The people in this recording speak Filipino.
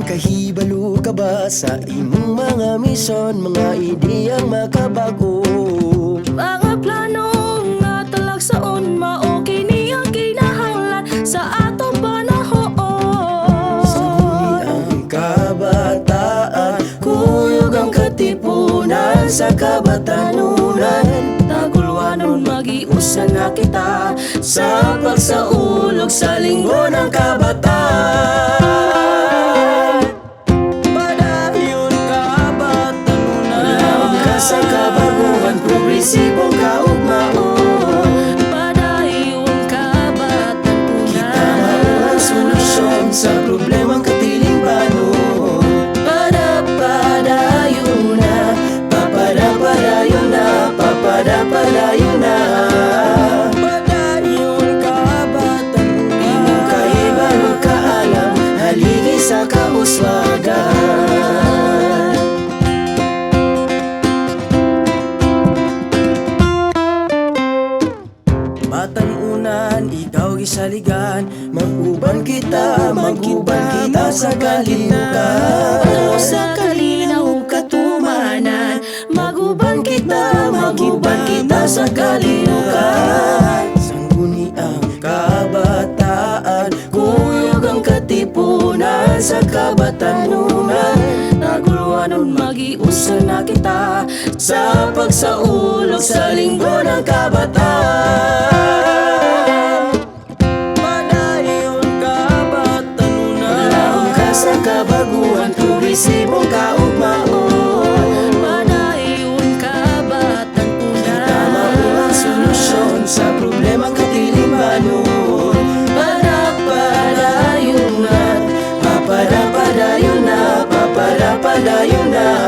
Nakahibalo ka ba sa imong mga misyon, mga ideyang makabago? Mga plano nga talagsaon, mao kini ang kinahanglan sa atong panahon. Sa huli ang kabataan, kuyog ang katipunan sa kabatanunan. Tagulwanon magiusan na kita Sa pagsaulog sa linggo ng kabataan. Padayon kabatanunan, alam ka sa kabaguhan, progresibong kaugmaon. Padayon kabatanunan, Kita mao ang solusyon sa problemang katiling banon. Padayon na, padayon na, padayon na. Padayon kabatanunan, di mo kaiba magkaalam, haligi sa kauswagan. Batanunan, ikaw gisaligan, mag-uban kita sa kalimukan. Patungo sa kalinaw katumanan, maguban kita sa kalimukan. Sangguni ang kabataan, kuyog ang katipunan sa kabatanunan. Nagulwanon magiusan na kita Sa pagsaulog sa linggo ng kabataan. Padayon kabatanunan, alam ka sa kabaguhan, progresibong kaugmaon. Padayon kabatanunan, Tama ang solusyon sa problemang katiling banon. Padayon na, padayon na, padayon na.